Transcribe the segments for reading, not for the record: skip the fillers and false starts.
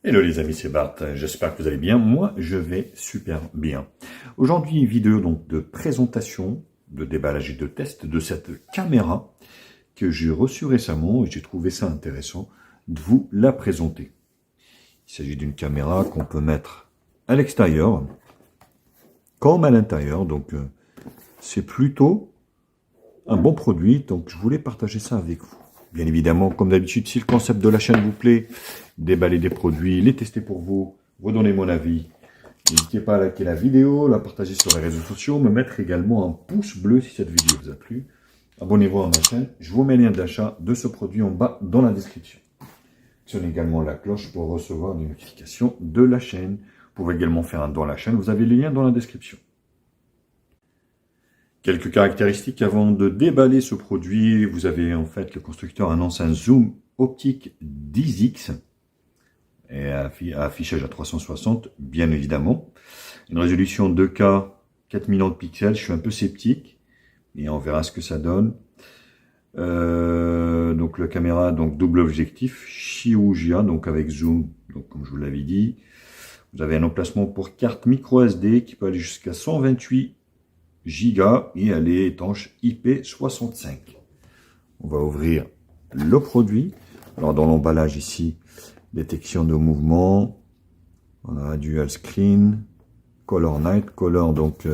Hello les amis, c'est Bart, j'espère que vous allez bien, moi je vais super bien. Aujourd'hui, vidéo donc de présentation, de déballage et de test de cette caméra que j'ai reçue récemment et j'ai trouvé ça intéressant de vous la présenter. Il s'agit d'une caméra qu'on peut mettre à l'extérieur comme à l'intérieur, donc c'est plutôt un bon produit, donc je voulais partager ça avec vous. Bien évidemment, comme d'habitude, si le concept de la chaîne vous plaît, déballer des produits, les tester pour vous, vous donner mon avis. N'hésitez pas à liker la vidéo, la partager sur les réseaux sociaux, me mettre également un pouce bleu si cette vidéo vous a plu. Abonnez-vous à ma chaîne, je vous mets le lien d'achat de ce produit en bas dans la description. Actionnez également la cloche pour recevoir les notifications de la chaîne. Vous pouvez également faire un don à la chaîne, vous avez les liens dans la description. Quelques caractéristiques avant de déballer ce produit. Vous avez en fait, le constructeur annonce un zoom optique 10x et affichage à 360, bien évidemment. Une résolution 2K, 4 millions de pixels, je suis un peu sceptique, mais on verra ce que ça donne. Donc la caméra, donc double objectif, Shiouja, donc avec zoom, donc comme je vous l'avais dit. Vous avez un emplacement pour carte micro SD qui peut aller jusqu'à 128 Giga et elle est étanche IP65. On va ouvrir le produit. Alors dans l'emballage ici, détection de mouvement, on a dual screen, color night, color donc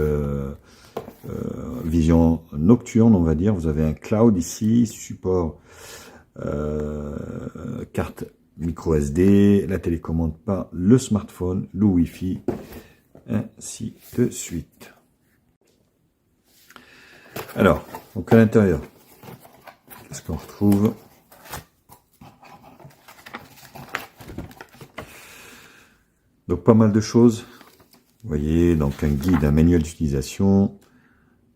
vision nocturne on va dire. Vous avez un cloud ici, support carte micro SD, la télécommande par le smartphone, le Wi-Fi, ainsi de suite. Alors, donc à l'intérieur, qu'est-ce qu'on retrouve? Donc pas mal de choses. Vous voyez, donc un guide, un manuel d'utilisation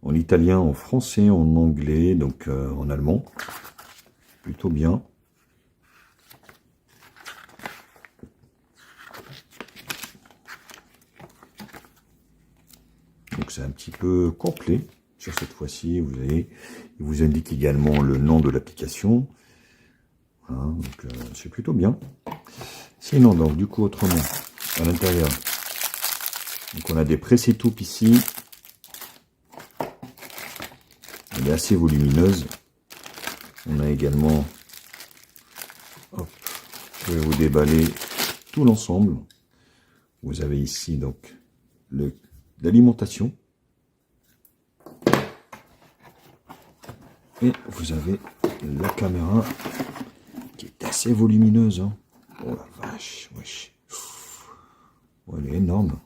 en italien, en français, en anglais, donc en allemand. Plutôt bien. Donc c'est un petit peu complet. Sur cette fois-ci, vous avez, il vous indique également le nom de l'application. Voilà, donc c'est plutôt bien. Sinon, donc du coup, autrement, à l'intérieur, donc on a des presse-étoupes ici. Elle est assez volumineuse. On a également, hop, je vais vous déballer tout l'ensemble. Vous avez ici donc l'alimentation. Et vous avez la caméra qui est assez volumineuse. Hein. Oh la vache, wesh. Oh, elle est énorme.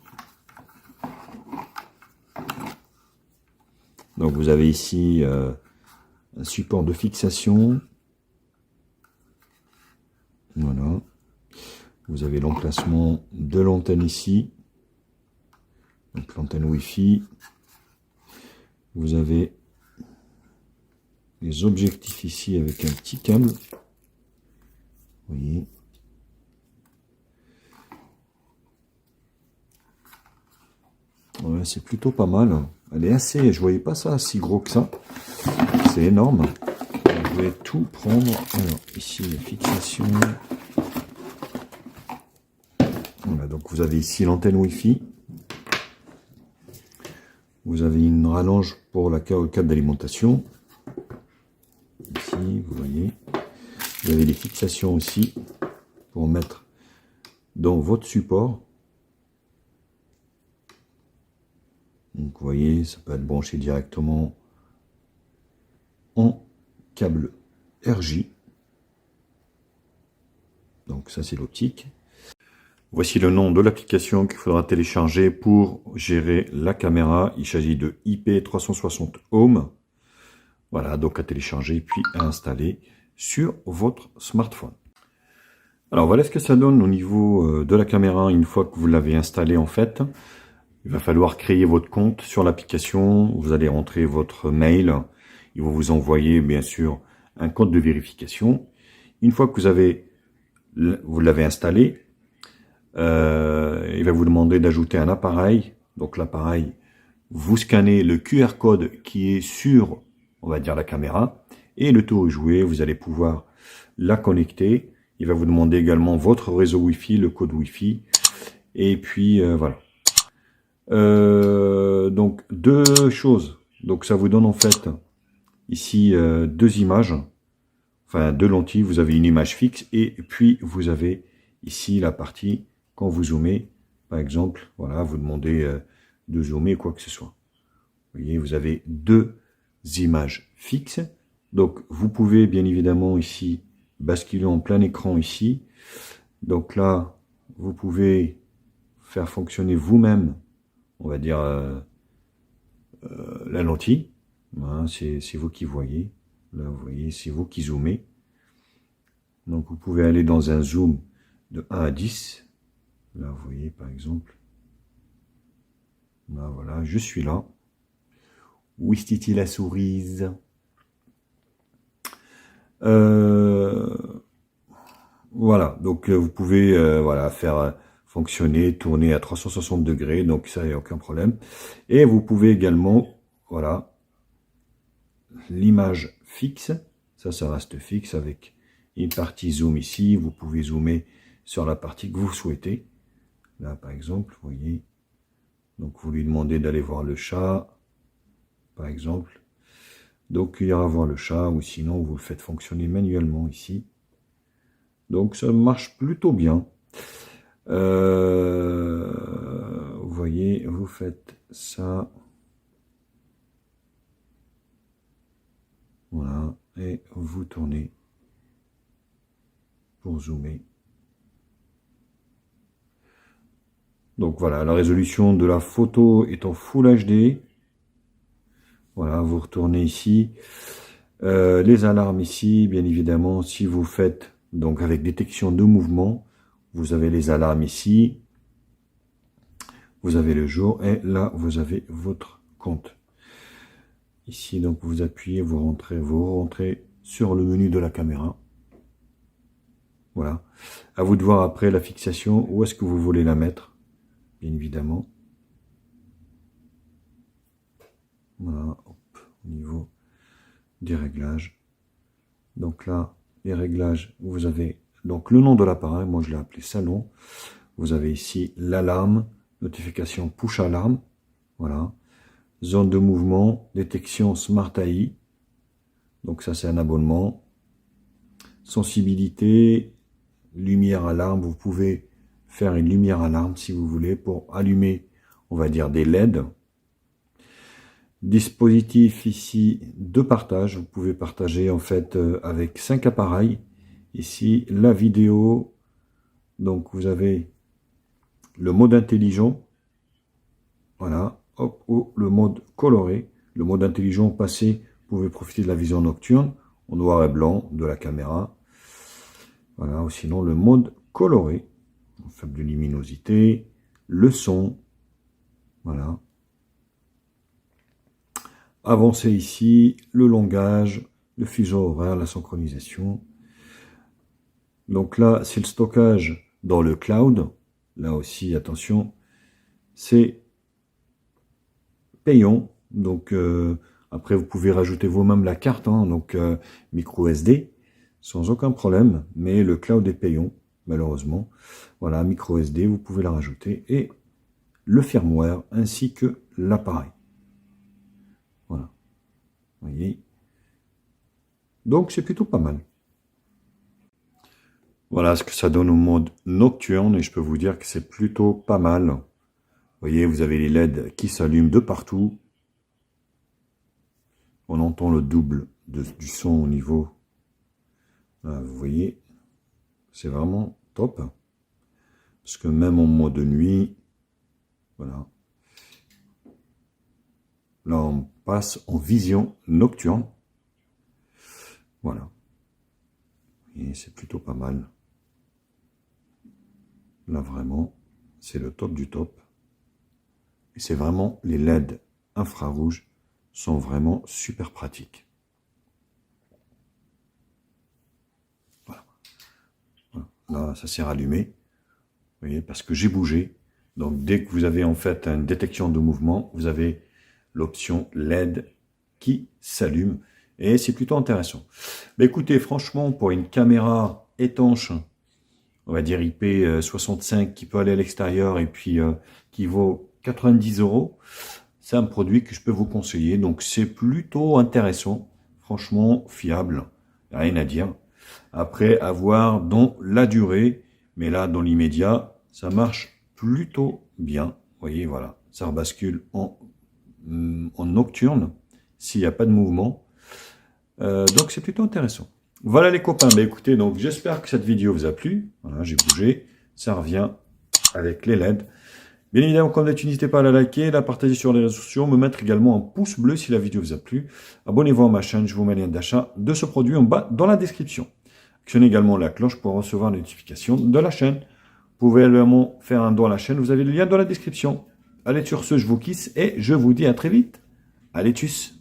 Donc vous avez ici un support de fixation. Voilà. Vous avez l'emplacement de l'antenne ici. Donc l'antenne Wi-Fi. Vous avez les objectifs ici avec un petit câble. Vous voyez. Ouais, c'est plutôt pas mal. Elle est assez, je voyais pas ça si gros que ça. C'est énorme. Vous pouvez tout prendre. Alors ici les fixations. Voilà, donc vous avez ici l'antenne Wi-Fi. Vous avez une rallonge pour la câble d'alimentation. Ici, vous voyez. Vous avez les fixations aussi pour mettre dans votre support. Donc vous voyez, ça peut être branché directement en câble RJ. Donc ça c'est l'optique. Voici le nom de l'application qu'il faudra télécharger pour gérer la caméra. Il s'agit de IP360 Home. Voilà, donc à télécharger puis à installer sur votre smartphone. Alors voilà ce que ça donne au niveau de la caméra une fois que vous l'avez installé en fait. Il va falloir créer votre compte sur l'application. Vous allez rentrer votre mail. Il va vous envoyer bien sûr un code de vérification. Une fois que vous l'avez installé, il va vous demander d'ajouter un appareil. Donc l'appareil, vous scannez le QR code qui est sur, on va dire, la caméra. Et le tour est joué, vous allez pouvoir la connecter. Il va vous demander également votre réseau Wi-Fi, le code Wi-Fi. Et puis, voilà. Donc, deux choses. Donc, ça vous donne en fait, ici, deux images. Enfin, deux lentilles. Vous avez une image fixe. Et puis, vous avez ici la partie, quand vous zoomez, par exemple, voilà, vous demandez de zoomer quoi que ce soit. Vous voyez, vous avez deux images fixes. Donc, vous pouvez bien évidemment ici basculer en plein écran ici. Donc là, vous pouvez faire fonctionner vous-même, on va dire, la lentille. Hein, c'est vous qui voyez. Là, vous voyez, c'est vous qui zoomez. Donc, vous pouvez aller dans un zoom de 1 à 10. Là, vous voyez, par exemple. Là, voilà, je suis là. Où est la souris? Voilà, donc vous pouvez voilà, faire fonctionner, tourner à 360 degrés, donc ça, il n'y a aucun problème. Et vous pouvez également, voilà, l'image fixe, ça reste fixe avec une partie zoom ici, vous pouvez zoomer sur la partie que vous souhaitez. Là, par exemple, vous voyez, donc vous lui demandez d'aller voir le chat, par exemple. Donc il ira voir le chat, ou sinon vous le faites fonctionner manuellement ici. Donc ça marche plutôt bien. Vous voyez, vous faites ça. Voilà, et vous tournez pour zoomer. Donc voilà, la résolution de la photo est en Full HD. Voilà, vous retournez ici. Les alarmes ici, bien évidemment, si vous faites donc avec détection de mouvement, vous avez les alarmes ici. Vous avez le jour et là, vous avez votre compte. Ici, donc, vous appuyez, vous rentrez sur le menu de la caméra. Voilà. À vous de voir après la fixation, où est-ce que vous voulez la mettre, bien évidemment. Voilà, hop, au niveau des réglages. Donc là, les réglages, vous avez donc le nom de l'appareil, moi je l'ai appelé salon. Vous avez ici l'alarme, notification push alarme, voilà. Zone de mouvement, détection Smart AI, donc ça c'est un abonnement. Sensibilité, lumière alarme, vous pouvez faire une lumière alarme si vous voulez pour allumer, on va dire des LED. Dispositif ici de partage, vous pouvez partager en fait avec 5 appareils. Ici la vidéo, donc vous avez le mode intelligent, voilà, hop, ou le mode coloré. Le mode intelligent passé, vous pouvez profiter de la vision nocturne en noir et blanc de la caméra. Voilà, ou sinon le mode coloré, faible luminosité, le son, voilà. Avancer ici, le langage, le fuseau horaire, la synchronisation. Donc là, c'est le stockage dans le cloud. Là aussi, attention, c'est payant. Donc après, vous pouvez rajouter vous-même la carte, hein, donc micro SD, sans aucun problème. Mais le cloud est payant, malheureusement. Voilà, micro SD, vous pouvez la rajouter. Et le firmware, ainsi que l'appareil. Voilà. Vous voyez. Donc, c'est plutôt pas mal. Voilà ce que ça donne au mode nocturne. Et je peux vous dire que c'est plutôt pas mal. Vous voyez, vous avez les LED qui s'allument de partout. On entend le double du son au niveau. Là, vous voyez, c'est vraiment top. Parce que même en mode nuit, voilà. Là, on passe en vision nocturne. Voilà. Et c'est plutôt pas mal. Là, vraiment, c'est le top du top. Et c'est vraiment, les LED infrarouges sont vraiment super pratiques. Voilà. Voilà. Là, ça s'est rallumé. Vous voyez, parce que j'ai bougé. Donc, dès que vous avez en fait une détection de mouvement, vous avez l'option LED qui s'allume. Et c'est plutôt intéressant. Mais écoutez, franchement, pour une caméra étanche on va dire IP65 qui peut aller à l'extérieur et puis qui vaut 90 €. C'est un produit que je peux vous conseiller, donc c'est plutôt intéressant, franchement fiable, rien à dire. Après, à voir dans la durée, mais là, dans l'immédiat, ça marche plutôt bien. Vous voyez, voilà, ça rebascule en nocturne, s'il n'y a pas de mouvement. Donc, c'est plutôt intéressant. Voilà les copains, bah, écoutez, donc j'espère que cette vidéo vous a plu. Voilà, j'ai bougé, ça revient avec les LED. Bien évidemment, comme d'habitude, n'hésitez pas à la liker, la partager sur les réseaux sociaux, me mettre également un pouce bleu si la vidéo vous a plu. Abonnez-vous à ma chaîne, je vous mets le lien d'achat de ce produit en bas dans la description. Actionnez également la cloche pour recevoir les notifications de la chaîne. Vous pouvez également faire un don à la chaîne, vous avez le lien dans la description. Allez, sur ce, je vous kiss et je vous dis à très vite. Allez, tchuss!